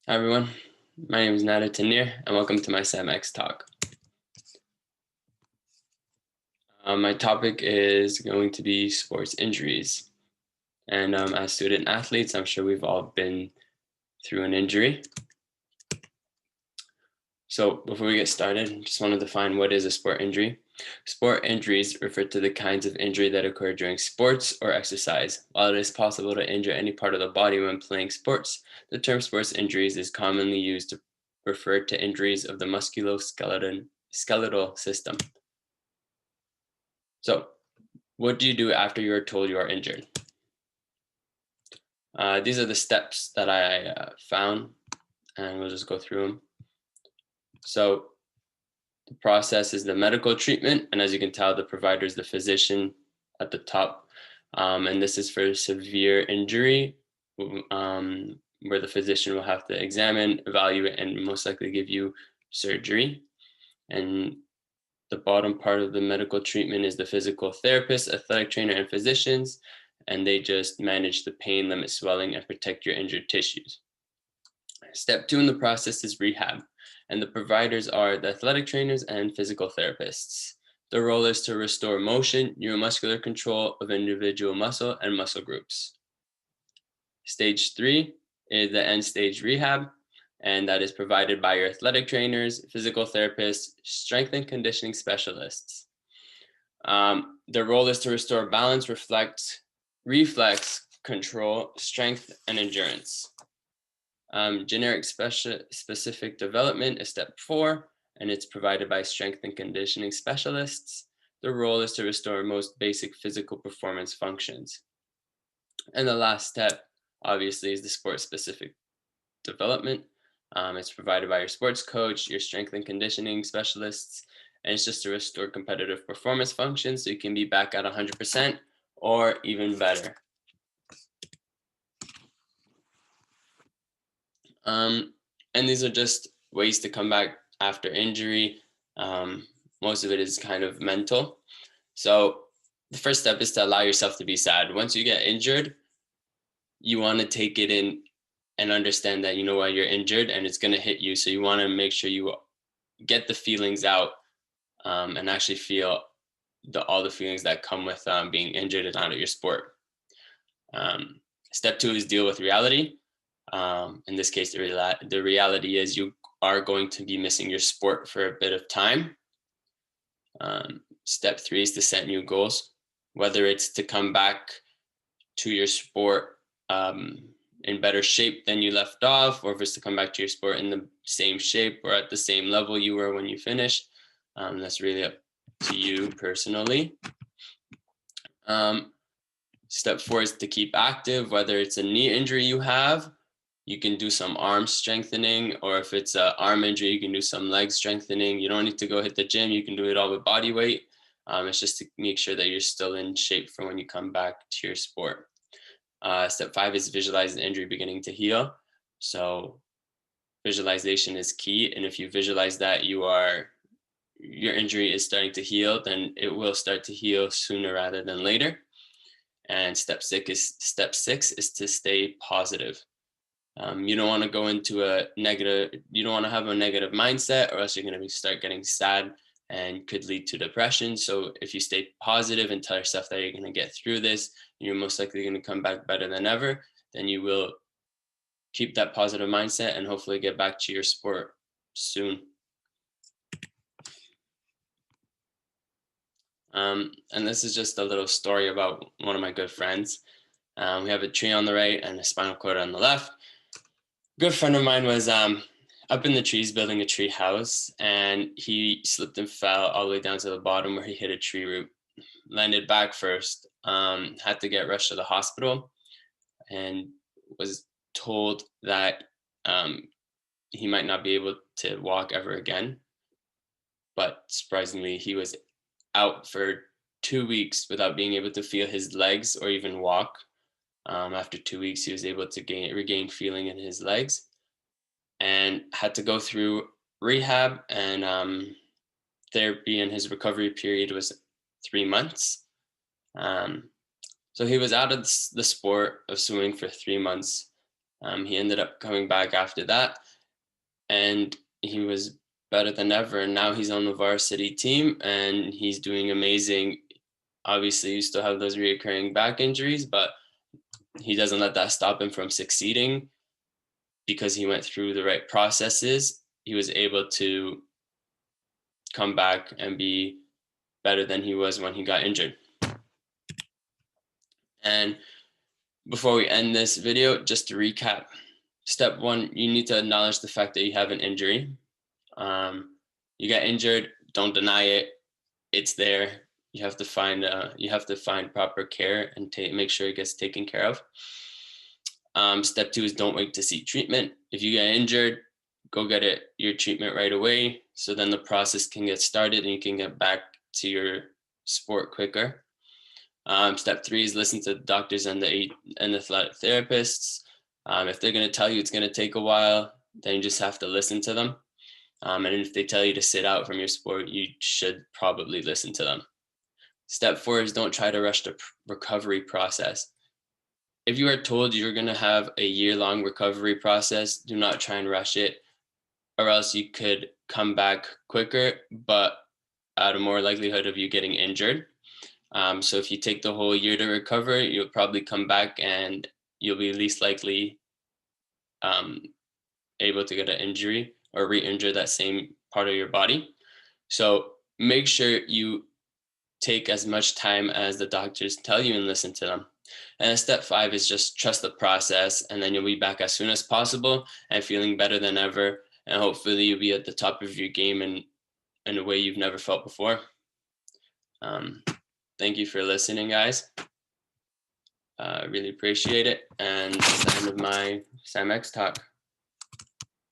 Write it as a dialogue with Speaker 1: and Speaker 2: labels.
Speaker 1: Hi everyone, my name is Nader Tannir and welcome to my SAMx talk. My topic is going to be sports injuries. And as student athletes, I'm sure we've all been through an injury. So before we get started, I just want to define what is a sport injury. Sport injuries refer to the kinds of injury that occur during sports or exercise. While it is possible to injure any part of the body when playing sports, the term sports injuries is commonly used to refer to injuries of the musculoskeletal system. So, what do you do after you are told you are injured? These are the steps that I found, and we'll just go through them. So, the process is the medical treatment, and as you can tell, the provider is the physician at the top. And this is for severe injury, where the physician will have to examine, evaluate, and most likely give you surgery. And the bottom part of the medical treatment is the physical therapist, athletic trainer, and physicians, and they just manage the pain, limit swelling, and protect your injured tissues. Step 2 in the process is rehab, and the providers are the athletic trainers and physical therapists. Their role is to restore motion, neuromuscular control of individual muscle and muscle groups. Stage 3 is the end stage rehab, and that is provided by your athletic trainers, physical therapists, strength and conditioning specialists. Their role is to restore balance, reflex control, strength, and endurance. Generic specific development is step 4, and it's provided by strength and conditioning specialists. Their role is to restore most basic physical performance functions. And the last step, obviously, is the sport specific development. It's provided by your sports coach, your strength and conditioning specialists, and it's just to restore competitive performance functions so you can be back at 100% or even better. And these are just ways to come back after injury. Most of it is kind of mental. So the first step is to allow yourself to be sad. Once you get injured, you want to take it in and understand that you know why you're injured and it's going to hit you. So you want to make sure you get the feelings out and actually feel all the feelings that come with being injured and out of your sport. Step 2 is deal with reality. In this case, the reality is you are going to be missing your sport for a bit of time. Step 3 is to set new goals, whether it's to come back to your sport in better shape than you left off, or if it's to come back to your sport in the same shape or at the same level you were when you finished. That's really up to you personally. Step 4 is to keep active, whether it's a knee injury you have, you can do some arm strengthening, or if it's an arm injury, you can do some leg strengthening. You don't need to go hit the gym. You can do it all with body weight. It's just to make sure that you're still in shape for when you come back to your sport. Step 5 is visualize the injury beginning to heal. So visualization is key. And if you visualize that your injury is starting to heal, then it will start to heal sooner rather than later. And step 6 is to stay positive. You don't want to go into you don't want to have a negative mindset, or else you're going to start getting sad and could lead to depression. So if you stay positive and tell yourself that you're going to get through this, you're most likely going to come back better than ever, then you will keep that positive mindset and hopefully get back to your sport soon. And this is just a little story about one of my good friends. We have a tree on the right and a spinal cord on the left. Good friend of mine was up in the trees building a tree house, and he slipped and fell all the way down to the bottom where he hit a tree root, landed back first, had to get rushed to the hospital, and was told that he might not be able to walk ever again. But surprisingly, he was out for 2 weeks without being able to feel his legs or even walk. After 2 weeks, he was able to regain feeling in his legs and had to go through rehab and therapy, and his recovery period was 3 months. So he was out of the sport of swimming for 3 months. He ended up coming back after that, and he was better than ever. And now he's on the varsity team, and he's doing amazing. Obviously, you still have those reoccurring back injuries, but he doesn't let that stop him from succeeding because he went through the right processes. He was able to come back and be better than he was when he got injured. And before we end this video, just to recap, step one, you need to acknowledge the fact that you have an injury. You got injured, don't deny it. It's there. You have to find proper care and make sure it gets taken care of. Step two is don't wait to seek treatment. If you get injured, go get your treatment right away. So then the process can get started and you can get back to your sport quicker. Step three is listen to the doctors and the athletic therapists. If they're going to tell you it's going to take a while, then you just have to listen to them. And if they tell you to sit out from your sport, you should probably listen to them. Step four is don't try to rush the recovery process. If you are told you're going to have a year-long recovery process, do not try and rush it, or else you could come back quicker, but at a more likelihood of you getting injured. So if you take the whole year to recover, you'll probably come back and you'll be least likely able to get an injury or re-injure that same part of your body. So make sure you take as much time as the doctors tell you and listen to them. And step five is just trust the process, and then you'll be back as soon as possible and feeling better than ever. And hopefully you'll be at the top of your game in a way you've never felt before. Thank you for listening, guys. I really appreciate it. And that's the end of my SAMx talk.